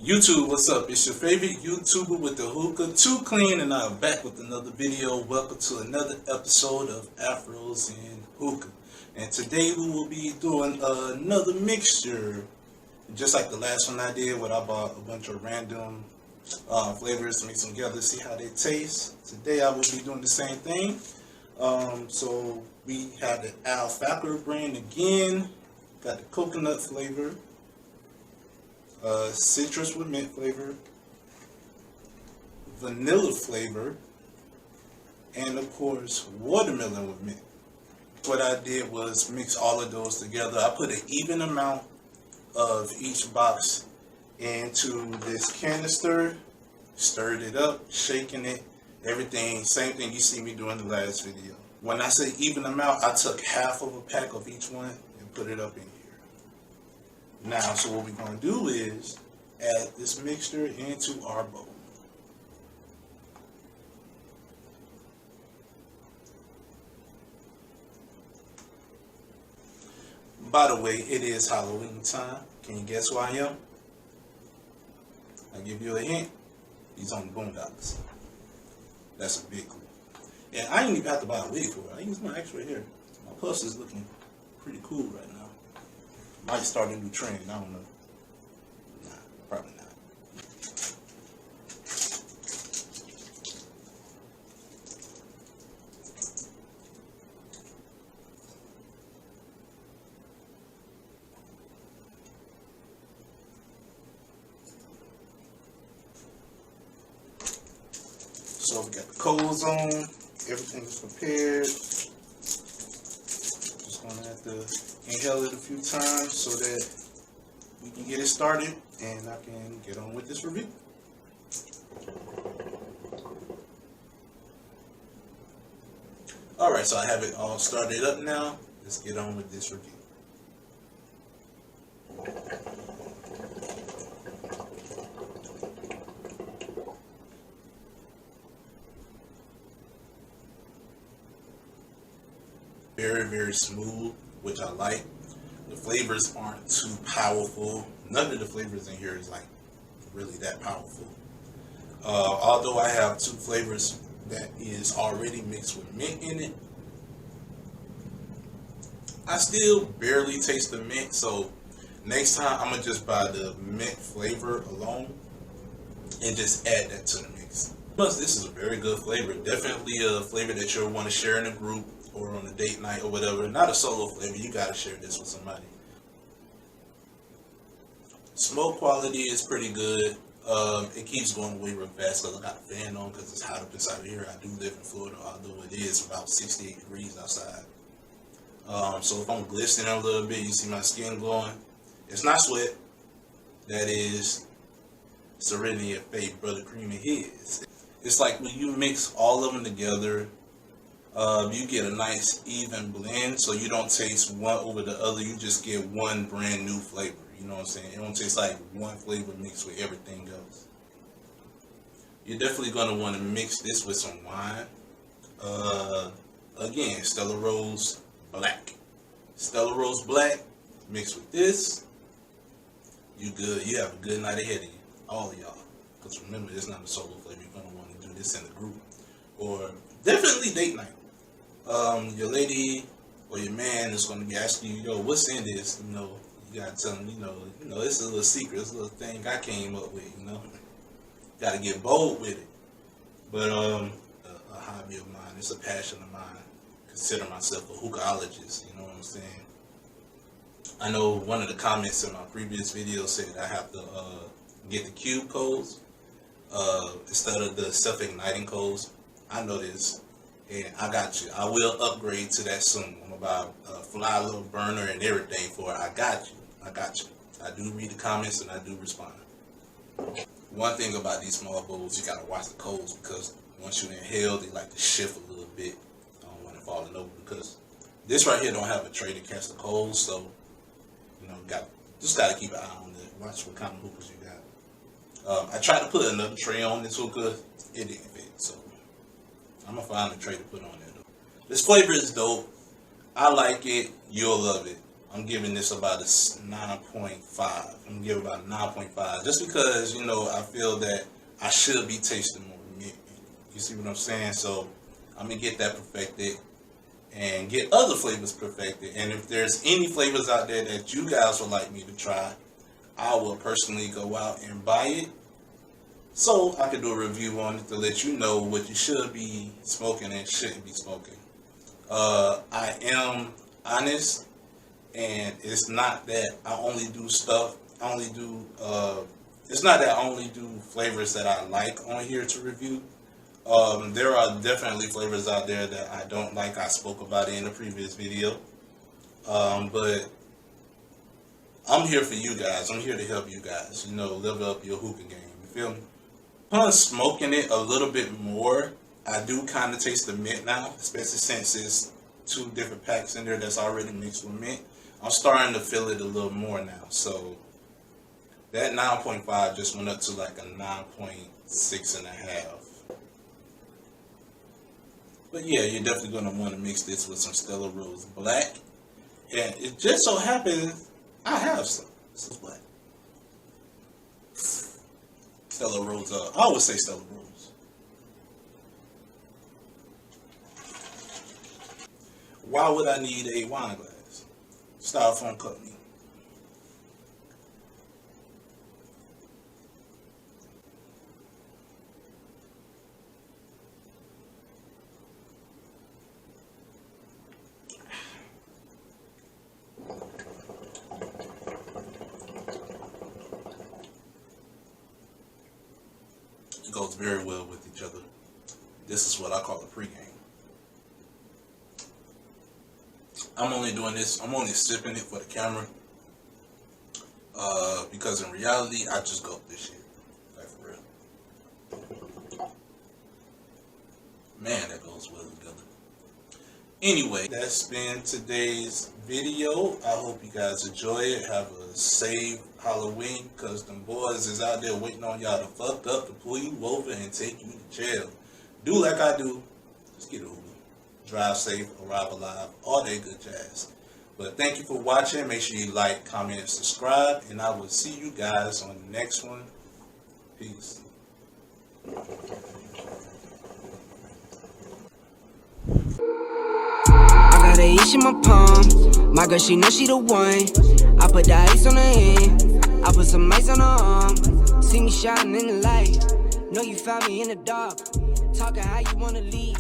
YouTube, what's up? It's your favorite YouTuber with the hookah, Too Clean, and I'm back with another video. Welcome to another episode of Afros and Hookah. And today we will be doing another mixture, just like the last one I did, where I bought a bunch of random flavors to mix them together, see how they taste. Today I will be doing the same thing. So we have the FAKHER brand again. Got the coconut flavor. Citrus with mint flavor, vanilla flavor, and of course watermelon with mint. What I did was mix all of those together. I put an even amount of each box into this canister, stirred it up, shaking it, everything, same thing you see me do in the last video. When I say even amount, I took half of a pack of each one and put it up in here. Now, so what we're going to do is add this mixture into our bowl. By the way, it is Halloween time. Can you guess who I am? I'll give you a hint. He's on the Boondocks. That's a big clue. And I didn't even have to buy a wig for it. I use my extra hair. My puss is looking pretty cool right now. Might start a new trend, I don't know. Nah, probably not. So we got the coals on, everything is prepared. Just gonna have to inhale it a few times so that we can get it started and I can get on with this review. Alright, so I have it all started up now. Let's get on with this review. Very, very smooth, which I like. The flavors aren't too powerful. None of the flavors in here is like really that powerful. Although I have two flavors that is already mixed with mint in it, I still barely taste the mint. So next time I'm gonna just buy the mint flavor alone and just add that to the mix. Plus, this is a very good flavor. Definitely a flavor that you'll want to share in a group or on a date night or whatever. Not a solo flavor, you gotta share this with somebody. Smoke quality is pretty good. It keeps going away real fast because I got a fan on because it's hot up inside of here. I do live in Florida, although it is about 68 degrees outside. So if I'm glistening a little bit, you see my skin glowing. It's not sweat. That is Serenity of Faith, Brother Cream and his. It's like when you mix all of them together, you get a nice even blend, so you don't taste one over the other. You just get one brand new flavor. You know what I'm saying? It don't taste like one flavor mixed with everything else. You're definitely going to want to mix this with some wine. Again, Stella Rose Black. Stella Rose Black mixed with this. You good. You have a good night ahead of you. All of y'all. Because remember, it's not a solo flavor. You're going to want to do this in a group. Or definitely date night. Your lady or your man is going to be asking you, yo, what's in this? You know, you got to tell them, you know, it's a little secret. It's a little thing I came up with, you know. Got to get bold with it. But a hobby of mine, it's a passion of mine. Consider myself a hookahologist, you know what I'm saying? I know one of the comments in my previous video said I have to get the cube coals instead of the self-igniting coals. I know this. And I got you. I will upgrade to that soon. I'm about a fly little burner and everything for it. I got you. I got you. I do read the comments and I do respond. One thing about these small bowls, you gotta watch the coals because once you inhale, they like to shift a little bit. I don't want it falling over because this right here don't have a tray to catch the coals, so you know, just gotta keep an eye on it. Watch what kind of hookahs you got. I tried to put another tray on this hookah, it didn't fit, so I'm gonna find a tray to put on there though. This flavor is dope. I like it. You'll love it. I'm giving this about a 9.5. I'm gonna give it about a 9.5, just because, you know, I feel that I should be tasting more mint. You see what I'm saying? So I'm gonna get that perfected and get other flavors perfected. And if there's any flavors out there that you guys would like me to try, I will personally go out and buy it, so I can do a review on it to let you know what you should be smoking and shouldn't be smoking. I am honest, and it's not that I only do stuff. It's not that I only do flavors that I like on here to review. There are definitely flavors out there that I don't like. I spoke about it in the previous video. But I'm here for you guys. I'm here to help you guys, you know, live up your hookah game. You feel me? Upon smoking it a little bit more, I do kind of taste the mint now, especially since it's 2 different packs in there that's already mixed with mint. I'm starting to feel it a little more now. So that 9.5 just went up to like a 9.6.5. But yeah, you're definitely going to want to mix this with some Stella Rose Black. And it just so happens I have some. This is black. Stella Rose. I always say Stella Rose. Why would I need a wine glass? Styrofoam cup me. It goes very well with each other. This is what I call a pregame. I'm only doing this, I'm only sipping it for the camera. Because in reality, I just go with this shit. Like for real. Man, that goes well together. Anyway, that's been today's video. I hope you guys enjoy it. Have a safe Halloween, because them boys is out there waiting on y'all to fuck up to pull you over and take you to jail. Do like I do. Just get over it. Drive safe, arrive alive, all that good jazz. But thank you for watching. Make sure you like, comment, and subscribe. And I will see you guys on the next one. Peace. I got a ish in my palm. My girl, she know she the one. I put the ice on her hand. I put some ice on her arm. See me shining in the light. Know you found me in the dark. Talking how you wanna leave.